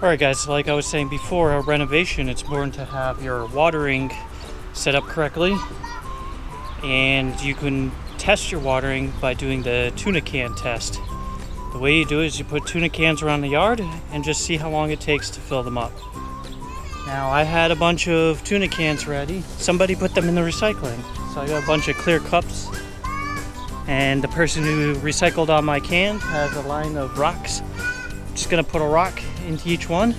Alright guys, like I was saying before, a renovation, it's important to have your watering set up correctly. And you can test your watering by doing the tuna can test. The way you do it is you put tuna cans around the yard and just see how long it takes to fill them up. Now I had a bunch of tuna cans ready. Somebody put them in the recycling. So I got a bunch of clear cups. And the person who recycled all my cans has a line of rocks. I'm just gonna put a rock into each one.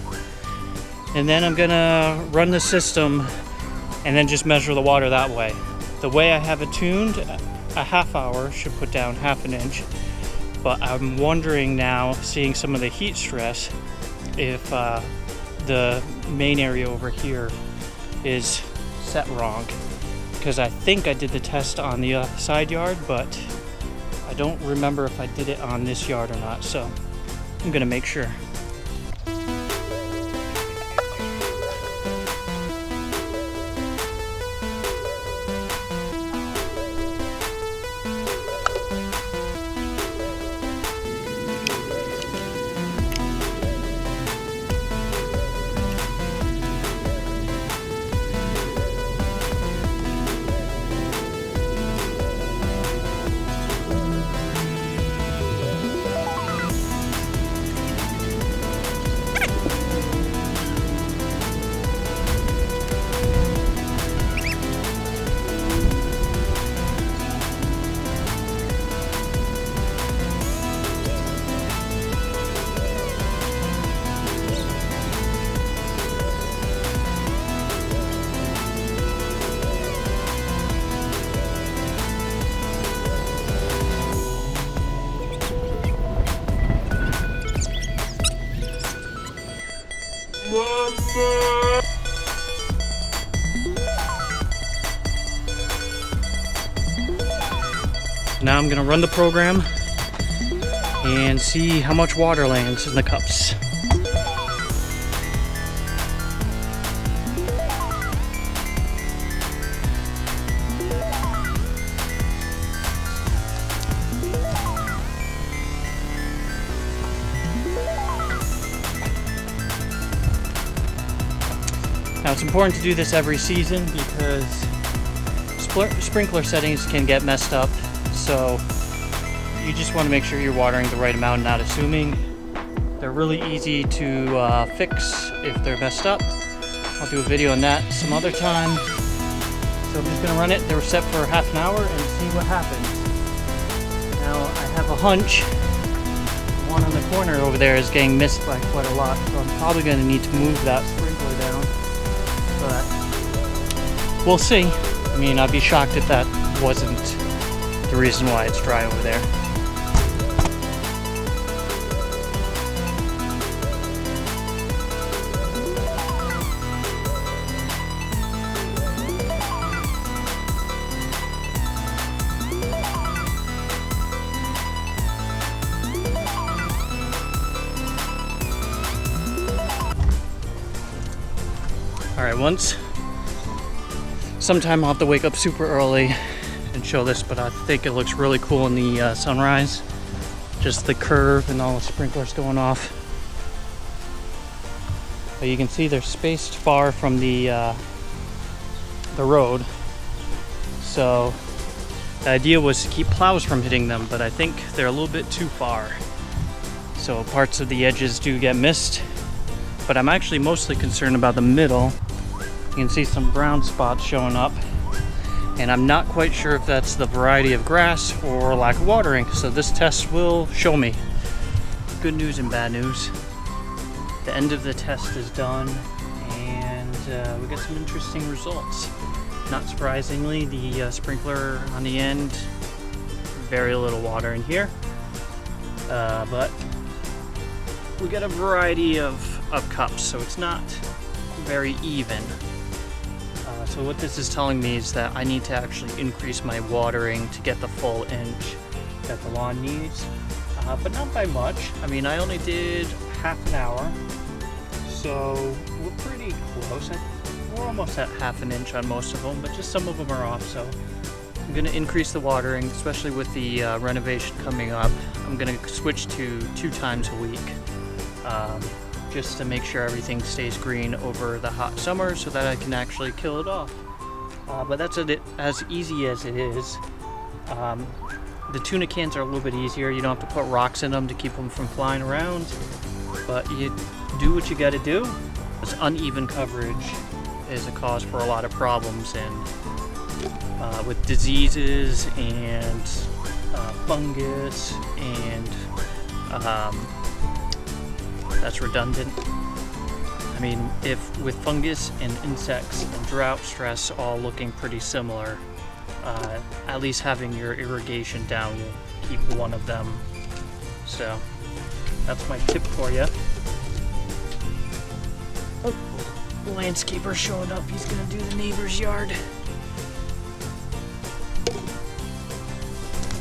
And then I'm gonna run the system and then just measure the water that way. The way I have it tuned, a half hour should put down half an inch. But I'm wondering now, seeing some of the heat stress, if the main area over here is set wrong. Because I think I did the test on the side yard, but I don't remember if I did it on this yard or not. So I'm gonna make sure. Now I'm gonna run the program and see how much water lands in the cups. Now it's important to do this every season because sprinkler settings can get messed up. So you just want to make sure you're watering the right amount, not assuming. They're really easy to fix if they're messed up. I'll do a video on that some other time. So I'm just going to run it. They were set for half an hour and see what happens. Now I have a hunch. The one on the corner over there is getting missed by quite a lot. So I'm probably going to need to move that sprinkler down. But we'll see. I mean, I'd be shocked if that wasn't the reason why it's dry over there. All right, sometime I'll have to wake up super early and show this, but I think it looks really cool in the sunrise. Just the curve and all the sprinklers going off. But you can see they're spaced far from the road. So the idea was to keep plows from hitting them, but I think they're a little bit too far. So parts of the edges do get missed, but I'm actually mostly concerned about the middle. You can see some brown spots showing up. And I'm not quite sure if that's the variety of grass or lack of watering, so this test will show me. Good news and bad news. The end of the test is done, and we got some interesting results. Not surprisingly, the sprinkler on the end, very little water in here, but we got a variety of cups, so it's not very even. So what this is telling me is that I need to actually increase my watering to get the full inch that the lawn needs, but not by much. I mean, I only did half an hour, so we're pretty close. We're almost at half an inch on most of them, but just some of them are off. So I'm going to increase the watering, especially with the renovation coming up. I'm going to switch to 2 times a week. just to make sure everything stays green over the hot summer so that I can actually kill it off. But that's as easy as it is. The tuna cans are a little bit easier. You don't have to put rocks in them to keep them from flying around, but you do what you got to do. This uneven coverage is a cause for a lot of problems, and with diseases and fungus, and that's redundant. I mean, if with fungus and insects and drought stress all looking pretty similar, at least having your irrigation down will keep one of them. So that's my tip for you. Oh, the landscaper showing up. He's gonna do the neighbor's yard.